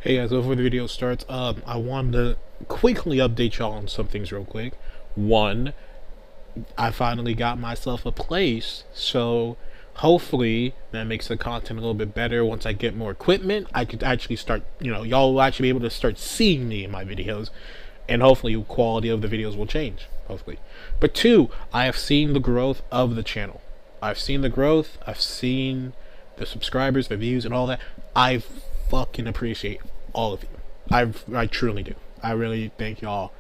Hey guys, before the video starts, I wanted to quickly update y'all on some things real quick. One, I finally got myself a place, so hopefully that makes the content a little bit better. Once I get more equipment, I could actually start, y'all will actually be able to start seeing me in my videos, and hopefully the quality of the videos will change, hopefully. But two, I have seen the growth of the channel. I've seen the growth, I've seen the subscribers, the views, and all that. I fucking appreciate all of you. I truly do. I really thank y'all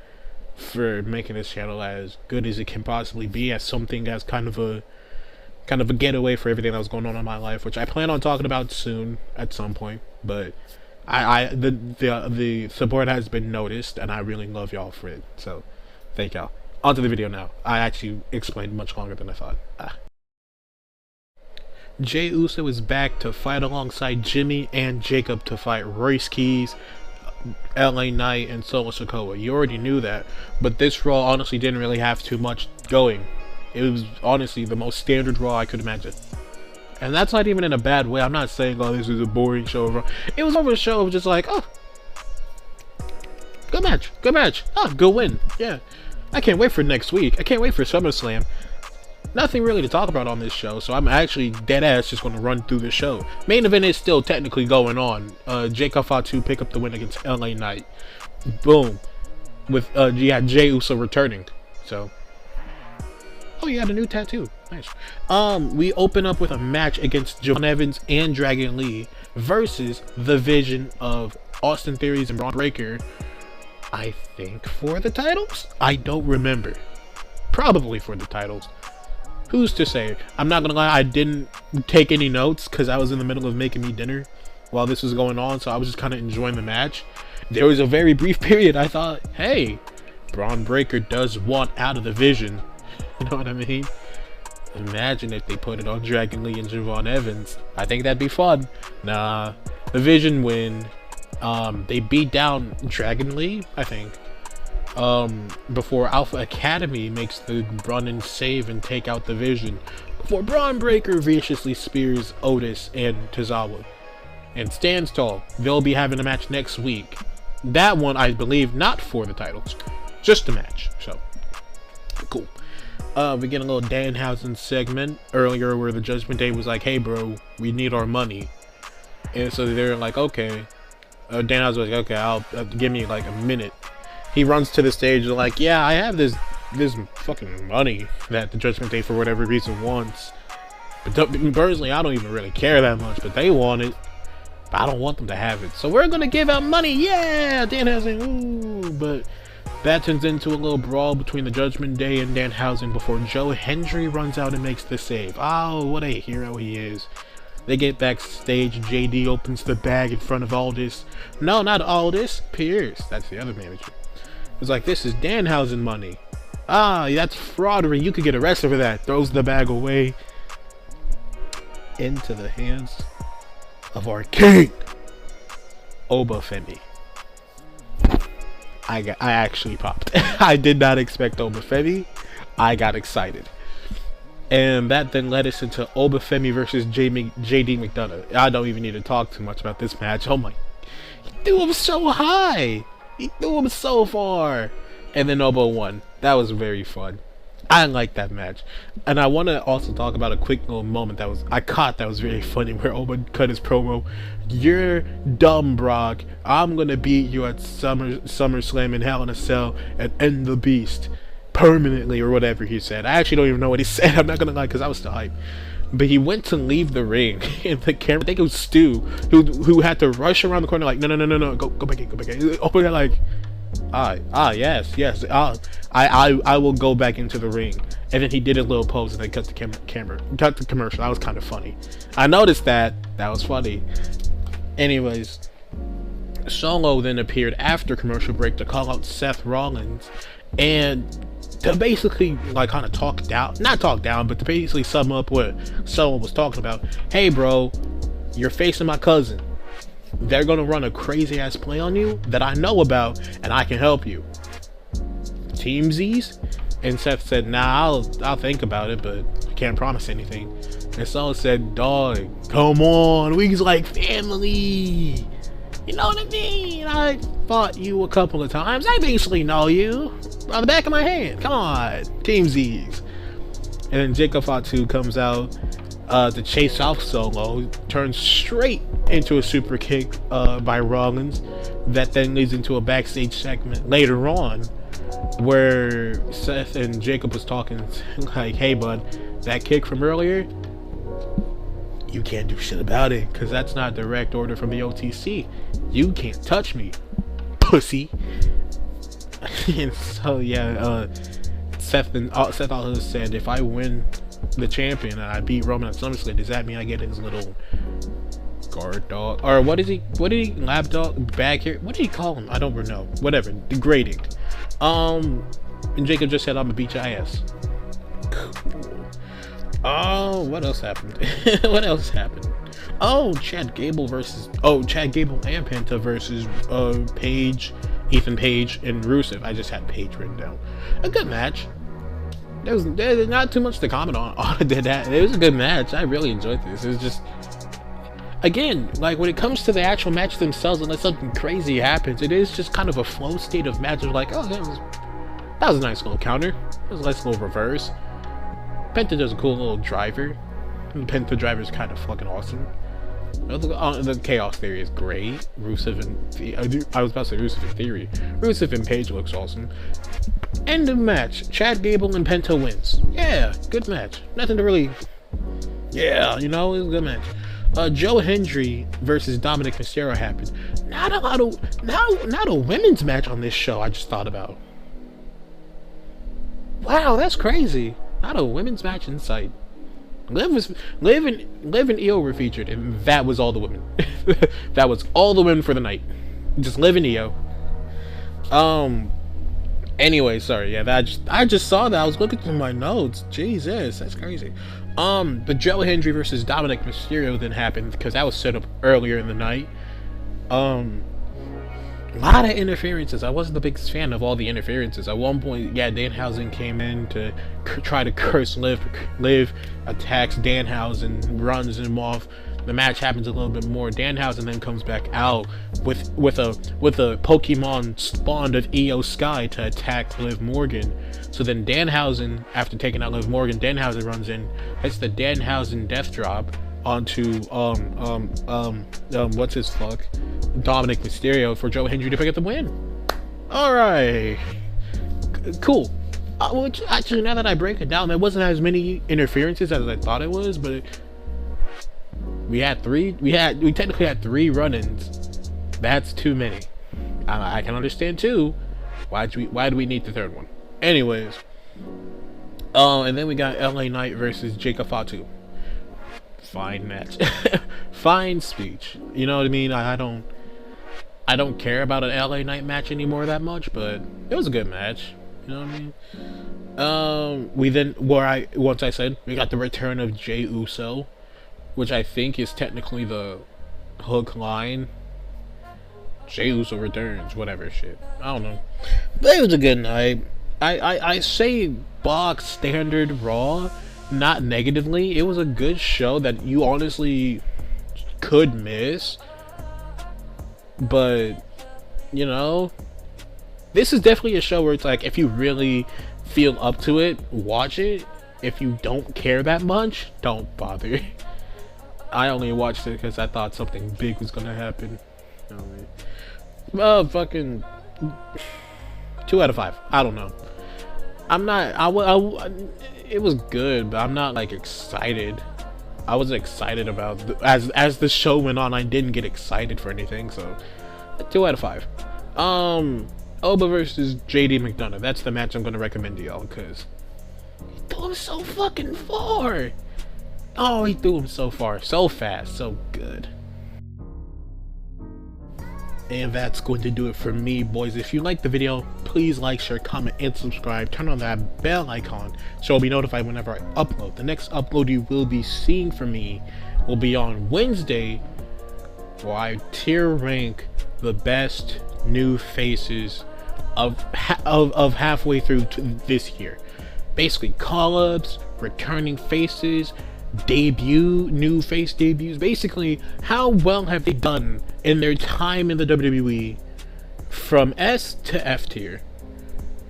for making this channel as good as it can possibly be, as something as kind of a getaway for everything that was going on in my life, which I plan on talking about soon at some point. But the support has been noticed, and I really love y'all for it. So thank y'all. On to the video now. I actually explained much longer than I thought. Jey Uso is back to fight alongside Jimmy and Jacob to fight Royce Keys, LA Knight, and Solo Sikoa. You already knew that, but this Raw honestly didn't really have too much going. It was honestly the most standard Raw I could imagine. And that's not even in a bad way. I'm not saying, oh, this is a boring show. It was over a show of just like, oh, good match, oh, good win, yeah. I can't wait for next week. I can't wait for SummerSlam. Nothing really to talk about on this show, so I'm actually dead ass just going to run through the show. Main event is still technically going on. Jacob Fatu pick up the win against LA Knight. Boom. With yeah, Jey Uso returning. So, oh, you got a new tattoo. Nice. We open up with a match against Javon Evans and Dragon Lee versus the Vision of Austin Theories and Braun Breaker. I think for the titles? I don't remember. Probably for the titles. Who's to say? I'm not gonna lie, I didn't take any notes because I was in the middle of making me dinner while this was going on, so I was just kind of enjoying the match. There was a very brief period I thought, hey, Braun Breaker does want out of the Vision. You know what I mean? Imagine if they put it on Dragon Lee and Javon Evans. I think that'd be fun. Nah, the Vision win. They beat down Dragon Lee, I think. Before Alpha Academy makes the run-in save and take out the Vision, before Braun Breaker viciously spears Otis and Tozawa and stands tall. They'll be having a match next week. That one, I believe, not for the titles, just a match. So cool. We get a little Danhausen segment earlier where the Judgment Day was like, hey bro, we need our money, and so they're like, okay. Danhausen was like, okay, I'll give me like a minute. He runs to the stage and like, yeah, I have this fucking money that the Judgment Day for whatever reason wants. But personally, I don't even really care that much, but they want it. But I don't want them to have it. So we're gonna give out money, yeah! Danhausen, ooh! But that turns into a little brawl between the Judgment Day and Danhausen before Joe Hendry runs out and makes the save. Oh, what a hero he is. They get backstage, JD opens the bag in front of Aldis. No, not Aldis, Pierce. That's the other manager. It's like, this is Danhausen money. Ah, that's fraudery. You could get arrested for that. Throws the bag away into the hands of our king, Obafemi. I actually popped. I did not expect Obafemi. I got excited. And that then led us into Obafemi versus JD McDonough. I don't even need to talk too much about this match. Oh my. He threw him so high. He threw him so far. And then Obo won. That was very fun. I like that match. And I want to also talk about a quick little moment that I caught that was very funny, where Obo cut his promo. You're dumb, Brock. I'm going to beat you at SummerSlam in Hell in a Cell and end the beast permanently, or whatever he said. I actually don't even know what he said. I'm not going to lie, because I was still hyped. But he went to leave the ring, and the camera, I think it was Stu, who had to rush around the corner like, no, go back in. Open it like, yes, I will go back into the ring. And then he did a little pose, and they cut the cut the commercial. That was kind of funny. I noticed that. That was funny. Anyways, Solo then appeared after commercial break to call out Seth Rollins, and to basically like kind of not talk down, but to basically sum up what someone was talking about. Hey bro, you're facing my cousin. They're gonna run a crazy ass play on you that I know about, and I can help you. Teamsies? And Seth said, nah, I'll think about it, but I can't promise anything. And Solo said, dog, come on, we's like family. You know what I mean? I fought you a couple of times. I basically know you on the back of my hand. Come on, Team Z's. And then Jacob Fatu comes out to chase off Solo, turns straight into a super kick by Rollins. That then leads into a backstage segment later on where Seth and Jacob was talking like, hey bud, that kick from earlier, you can't do shit about it because that's not direct order from the OTC. You can't touch me, pussy. And so yeah, Seth also said, if I win the champion and I beat Roman at SummerSlam, does that mean I get his little guard dog, or what did he lap dog bag here, what did he call him? I don't know, whatever, degrading. And Jacob just said, I'm gonna beat your ass. Cool. Oh, what else happened? What else happened? Oh, Chad Gable and Penta versus Ethan Page and Rusev. I just had Page written down. A good match. There's not too much to comment on. It was a good match. I really enjoyed this. It was just, again, like when it comes to the actual match themselves, unless something crazy happens, it is just kind of a flow state of matches. Like, oh, that was a nice little counter. That was a nice little reverse. Penta does a cool little driver. And the Penta driver is kind of fucking awesome. The Chaos Theory is great. Rusev and I was about to say Rusev in Theory. Rusev and Page looks awesome. End of match. Chad Gable and Penta wins. Yeah, good match. Nothing to really. Yeah, you know, it was a good match. Joe Hendry versus Dominic Mysterio happened. Not a women's match on this show. I just thought about. Wow, that's crazy. Not a women's match in sight. Liv and Io were featured, and that was all the women. That was all the women for the night. Just Liv and Io. Anyway, sorry. Yeah, I just saw that. I was looking through my notes. Jesus, that's crazy. But Joe Hendry versus Dominic Mysterio then happened because that was set up earlier in the night. A lot of interferences. I wasn't the biggest fan of all the interferences. At one point, yeah, Danhausen came in to try to curse Liv. Liv attacks Danhausen, runs him off. The match happens a little bit more. Danhausen then comes back out with a Pokemon spawned of Io Sky to attack Liv Morgan. So then Danhausen, after taking out Liv Morgan, Danhausen runs in, hits the Danhausen death drop onto what's his fuck, Dominic Mysterio, for Joe Hendry to pick up the win. Alright, cool. Which actually, now that I break it down, there wasn't as many interferences as I thought it was, but we technically had 3 run-ins. That's too many. I can understand 2. Why do we need the 3rd one? Anyways, and then we got LA Knight versus Jacob Fatu. Fine match. Fine speech. You know what I mean? I don't care about an LA Knight match anymore that much, but it was a good match. You know what I mean? Once I said we got the return of Jey Uso, which I think is technically the hook line. Jey Uso returns, whatever shit. I don't know. But it was a good night. I say box standard Raw, not negatively. It was a good show that you honestly could miss. But, you know, this is definitely a show where it's like, if you really feel up to it, watch it. If you don't care that much, don't bother. I only watched it because I thought something big was gonna happen. You know what I mean? Fucking 2 out of 5. I don't know. I'm not. It was good, but I'm not like excited. I wasn't excited about as the show went on. I didn't get excited for anything, so 2 out of 5. Oba versus JD McDonough. That's the match I'm gonna recommend to y'all because he threw him so fucking far. Oh, he threw him so far, so fast, so good. And that's going to do it for me, boys. If you like the video, please like, share, comment, and subscribe. Turn on that bell icon so you'll be notified whenever I upload. The next upload you will be seeing from me will be on Wednesday, where I tier rank the best new faces of halfway through this year. Basically, call-ups, returning faces, new face debuts. Basically, how well have they done in their time in the WWE from S to F tier,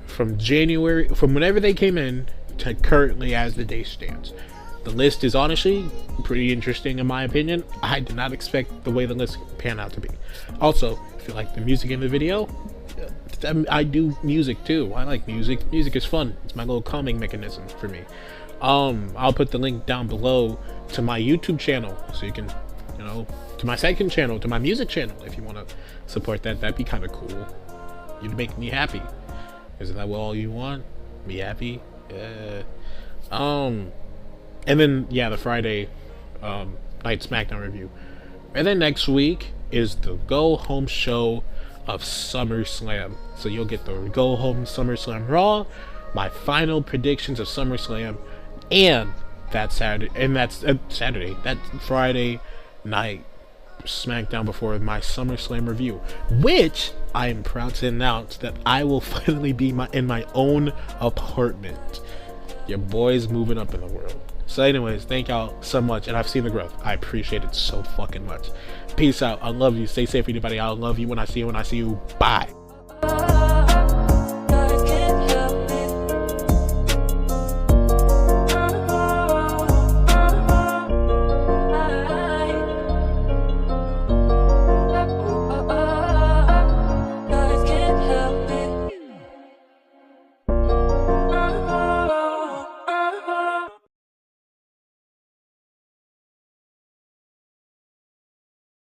from whenever they came in to currently as the day stands. The list is honestly pretty interesting in my opinion. I did not expect the way the list panned out to be. Also, if you like the music in the video, I do music too. I like music. Music is fun. It's my little calming mechanism for me. I'll put the link down below to my YouTube channel, so you can, to my second channel, to my music channel, if you want to support that. That'd be kind of cool. You'd make me happy. Isn't that what all you want? Me happy? Yeah. And then the Friday night SmackDown review, and then next week is the go home show of SummerSlam. So you'll get the go home SummerSlam Raw, my final predictions of SummerSlam, and that Friday night SmackDown before my SummerSlam review, which I am proud to announce that I will finally be in my own apartment. Your boy's moving up in the world. So anyways, thank y'all so much, and I've seen the growth. I appreciate it so fucking much. Peace out. I love you. Stay safe, everybody. I love you when I see you. Bye.